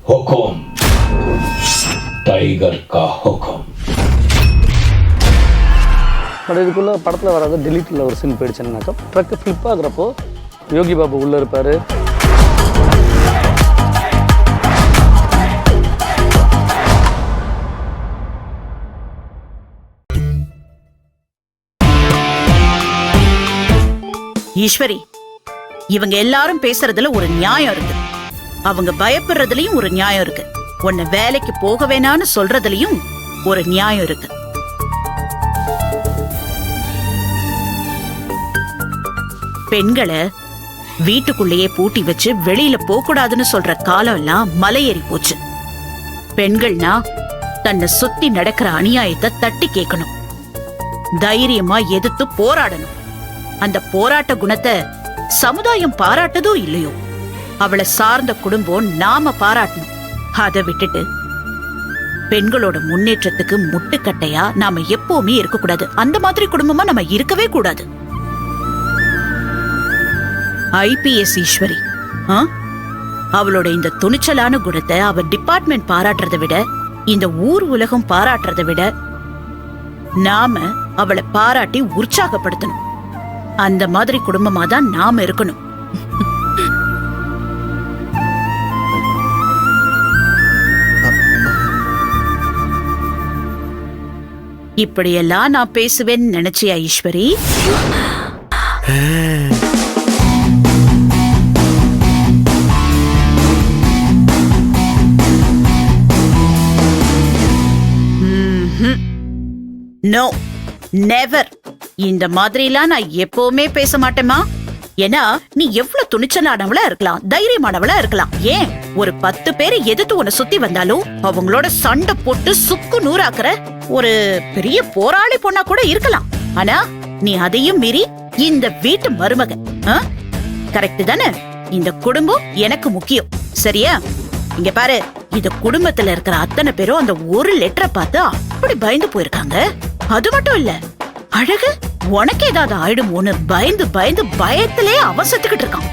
हुकुम, tiger का हुकुम. But இதுக்குள்ளே படத்தில் வராது டெலிட்டில் ஒரு scene போயிடுச்சுன்னாக்கா truck flip ஆகுறப்போ Yogi Babu உள்ளே இருப்பார். ஈஸ்வரி, இவங்க எல்லாரும் பேசுறதுல ஒரு நியாயம் இருக்கு. அவங்க பயப்படுறதுலயும் ஒரு நியாயம் இருக்கு. உன்னை வேலைக்கு போக வேணான்னு சொல்றதுலயும் ஒரு நியாயம் இருக்கு. பெண்களை வீட்டுக்குள்ளேயே பூட்டி வச்சு வெளியில போக கூடாதுன்னு சொல்ற காலம் எல்லாம் மலையேறி போச்சு. பெண்கள்னா தன்னை சுத்தி நடக்கிற அநியாயத்தை தட்டி கேட்கணும், தைரியமா எதிர்த்து போராடணும். அந்த போராட்ட குணத்தை சமுதாயம் பாராட்டதோ இல்லையோ, அவளை சார்ந்த குடும்பம் நாம பாராட்டணும். அதை விட்டுட்டு பெண்களோட முன்னேற்றத்துக்கு முட்டுக்கட்டையா நாம எப்பவுமே இருக்கக்கூடாது. அந்த மாதிரி குடும்பமா நம்ம இருக்கவே கூடாது. ஐபிஎஸ் ஈஸ்வரி, அவளோட இந்த துணிச்சலான குணத்தை அவ டிபார்ட்மெண்ட் பாராட்டுறதை விட, இந்த ஊர் உலகம் பாராட்டுறதை விட நாம அவளை பாராட்டி உற்சாகப்படுத்தணும். அந்த மாதிரி குடும்பமா தான் நாம இருக்கணும். இப்படியெல்லாம் நான் பேசுவேன்னு நினைச்சியா ஈஸ்வரி? No, never. இந்த மாதிரிலாம் நான் எப்பவுமே பேச மாட்டேமா. ஏன்னா நீ எவ்வளவு துணிச்சலானவளா இருக்கலாம், தைரியமானவளா இருக்கலாம். ஏன் ஒரு 10 பேரை எதிர்த்து உன்னை சுத்தி வந்தாலும் அவங்களோட சண்டை போட்டு சுக்கு நூறாக்குற ஒரு பெரிய போராளி பொண்ணா கூட இருக்கலாம். ஆனா நீ அதையும் மீறி இந்த வீட்டு மருமக. கரெக்ட் தானே? இந்த குடும்பம் எனக்கு முக்கியம், சரியா? இங்க பாரு, இந்த குடும்பத்துல இருக்கிற அத்தனை பேரும் அந்த ஒரு லெட்டரை பார்த்து அப்படி பயந்து போயிருக்காங்க. அது மட்டும் இல்ல, அழகு உனக்கு ஏதாவது ஆயிடுமோன்னு பயந்து பயந்து பயத்திலே அவசத்துக்கிட்டு இருக்கான்.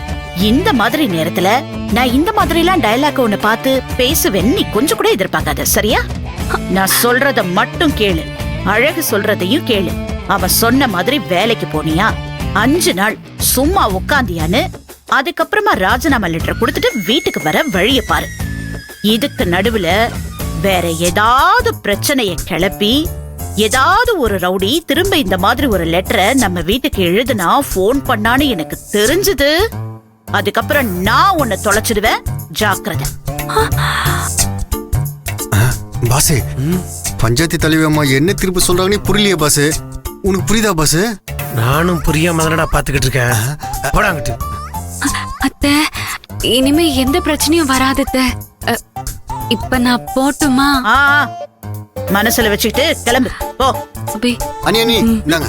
இந்த மாதிரி நேரத்துல நான் இந்த மாதிரி எல்லாம் டயலாக் ஒண்ணு பார்த்து பேசுவேன்னு நீ கொஞ்சம் கூட எதிர்பார்க்காத, சரியா? நான் சொல்றத மட்டும் கேளு, அழகு சொல்றதையும் கேளு. அவன் சொன்ன மாதிரி வேலைக்கு போனியா, 5 நாள் சும்மா உட்காந்தியான்னு, அதுக்கப்புறமா ராஜினாமா லெட்டர் கொடுத்துட்டு வீட்டுக்கு வர வழிய பாரு. இதுக்கு நடுவுல வேற ஏதாவது பிரச்சனைய கிளப்பி ஏதாவது ஒரு ரவுடி திரும்ப இந்த மாதிரி ஒரு லெட்டரை நம்ம வீட்டுக்கு எழுதுனா போன் பண்ணான்னு எனக்கு தெரிஞ்சது, அதுக்கப்புறம் நான் உன்னை தொலைச்சிடுவேன். ஜாக்கிரதை. பாசே, பஞ்சாயத்து தலைவி அம்மா என்ன திருப்பி சொல்றாங்கன்னு புரியலையே பாசு. உனக்கு புரியுதா பாசு? நானும் புரியாம தானடா பாத்துக்கிட்டு இருக்கேன். போடாங்கிட்டு. அத்தை, இனிமே எந்த பிரச்சனையும் வராது அத்தை. இப்ப நான் போட்டுமா? மனசுல வச்சுக்கிட்டு கிளம்பு போ. அண்ணி அண்ணி இந்தாங்க.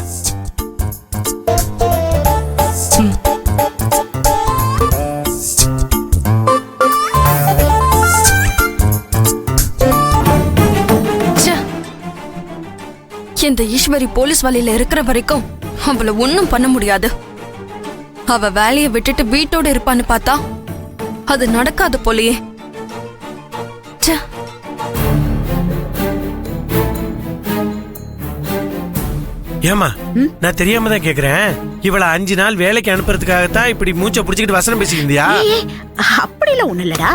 இந்த ஈஸ்வரி போலீஸ் வலையில இருக்கிற வரைக்கும் அவளை ஒன்னும் பண்ண முடியாது. அவ வேலையை விட்டுட்டு வீட்டோட இருப்பான்னு பார்த்தா அது நடக்காது போலயே. ஏமா, நான் தெரியாம தான் கேக்குறேன். இவள 5 நாள் வேலைக்கு அனுப்புறதுக்காகத்தான் இப்படி மூச்சை புடிச்சுக்கிட்டு வசனம் பேசிக்கிட்டியா? அப்படிலாம் ஒண்ணு இல்லடா.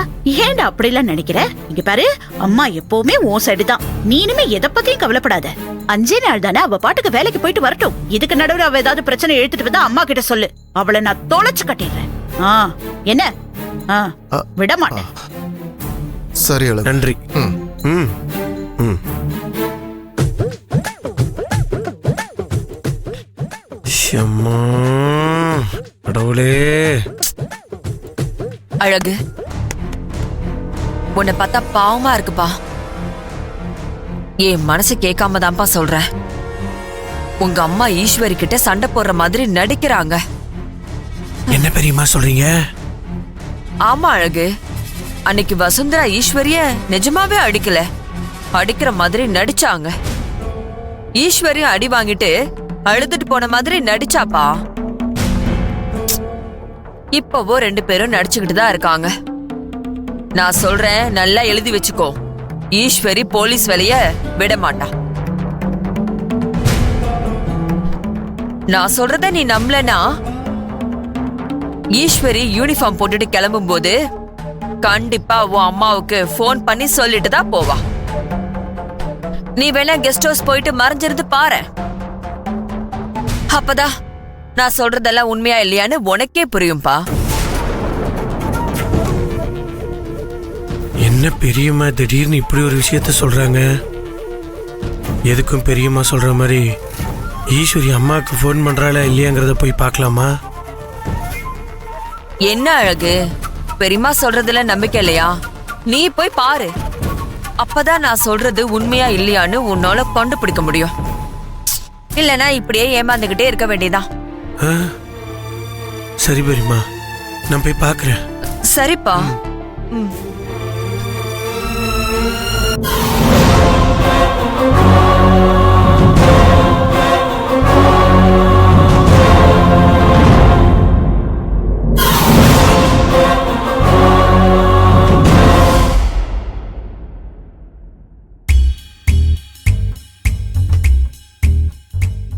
ஏன்டா அப்படிலாம் நினைக்கிற? இங்க பாரு, அம்மா எப்பவுமே உன் சைடு தான். நீனுமே எதை பத்தியும் கவலைப்படாத. 5 நாள் தானே, அவ பாட்டுக்கு வேலைக்கு போயிட்டு வரட்டும். இதுக்கு நடுவில் அவ ஏதாவது பிரச்சனை எடுத்துட்டு வந்தா அம்மா கிட்ட சொல்லு, அவளை நான் தொலைச்சு கட்டிடுறேன். என்ன? விட மாட்டேன். சரி, நன்றி. அழகு, உன்னை பார்த்தா பாவமா இருக்குப்பா. என் மனசு கேட்காம தான்ப்பா சொல்றேன். உங்க அம்மா ஈஸ்வரி கிட்ட சண்டை போடுற மாதிரி நடிக்கிறாங்க. என்ன பெரியம்மா சொல்றீங்க? ஆமா அழகு, அன்னைக்கு வசுந்தரா ஈஸ்வரிய நிஜமாவே அடிக்கல, அடிக்கிற மாதிரி நடிச்சாங்க. ஈஸ்வரியும் அடி வாங்கிட்டு அழுதுட்டு போன மாதிரி நடிச்சாப்பா. இப்பவோ 2 பேரும் நடிச்சுக்கிட்டு தான் இருக்காங்க. நான் சொல்றேன், நல்லா எழுதி வச்சுக்கோ. ஈஸ்வரி போலீஸ் வேலைய விட மாட்டா. நான் சொல்றத நீ நம்பலனா, ஈஸ்வரி யூனிஃபார்ம் போட்டுட்டு கிளம்பும் போது கண்டிப்பா உன் அம்மாவுக்கு போன் பண்ணி சொல்லிட்டு தான் போவா. நீ வேணா கெஸ்ட் ஹவுஸ் போயிட்டு மறைஞ்சிருந்து பாரு. அப்பதான் நான் சொல்றதெல்லாம் உண்மையா இல்லையான்னு உனக்கே புரியும்பா. என்ன பெரியம்மா திடீர்னு இப்படி ஒரு விஷயத்த சொல்றாங்க? எதுக்கும் பெரியம்மா சொல்ற மாதிரி ஈஸ்வரி அம்மாவுக்கு ஃபோன் பண்றாளா இல்லையாங்கிறத போய் பார்க்கலாமா? என்ன அழகு, பெரியம்மா சொல்றதுல நம்பிக்கை இல்லையா? நீ போய் பாரு. அப்பதான் நான் சொல்றது உண்மையா இல்லையான்னு உன்னால கண்டுபிடிக்க முடியும். இல்லனா இப்படியே ஏமாந்துகிட்டே இருக்க வேண்டியதான். ஆ, சரி பெரியம்மா, நான் போய் பார்க்கறேன். சரிப்பா. ம்.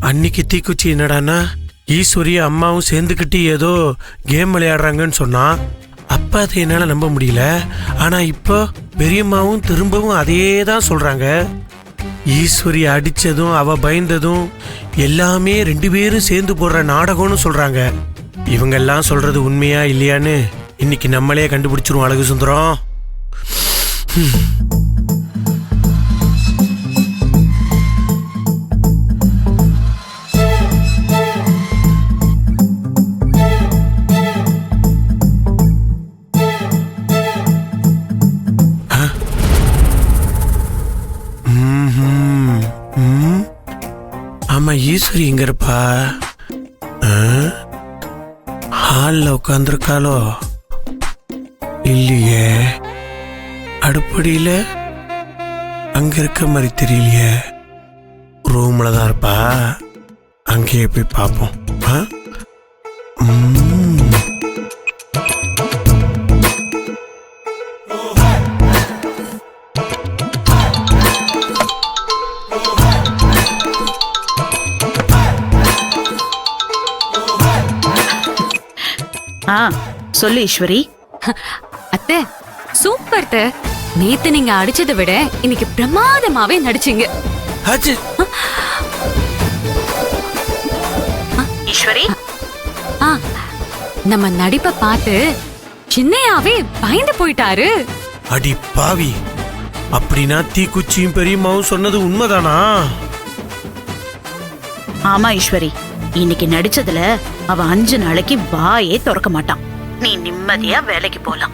அன்னைக்கு தீக்குச்சி என்னடான்னா ஈஸ்வரி அம்மாவும் சேர்ந்துக்கிட்டு ஏதோ கேம் விளையாடுறாங்கன்னு சொன்னா. அப்ப அதை என்னால நம்ப முடியல. ஆனா இப்போ பெரியம்மாவும் திரும்பவும் அதே தான் சொல்றாங்க. ஈஸ்வரி அடிச்சதும் அவ பயந்ததும் எல்லாமே 2 பேரும் சேர்ந்து போடுற நாடகம்னு சொல்றாங்க. இவங்க எல்லாம் சொல்றது உண்மையா இல்லையான்னு இன்னைக்கு நம்மளே கண்டுபிடிச்சிரும் அழகு சுந்தரம். ஆமா, ஈஸ்வரி எங்க இருப்பா? ஹால்ல உட்காந்துருக்காளோ இல்லையே? அடுப்படியில அங்க இருக்க மாதிரி தெரியலையே. ரூம்ல தான் இருப்பா. அங்கேயே போய் பார்ப்போம். சொல்லு ஈஸ்வரி. அத்தை, சூப்பர் அத்தை. நேத்து நீங்க அடிச்சதை விட இன்னைக்கு பிரமாதமாவே நடிச்சீங்க. ஈஸ்வரி, நம்ம நடிப்பை பார்த்து சின்னையாவே பயந்து போயிட்டாரு. அடி பாவி, அப்படின்னா தீக்குச்சியும் பெரியம்மாவும் சொன்னது உண்மைதானா? ஆமா ஈஸ்வரி, இன்னைக்கு நடிச்சதுல அவ 5 நாளைக்கு வாயே திறக்க மாட்டான். நீ நிம்மதியா வேலைக்கு போலாம்.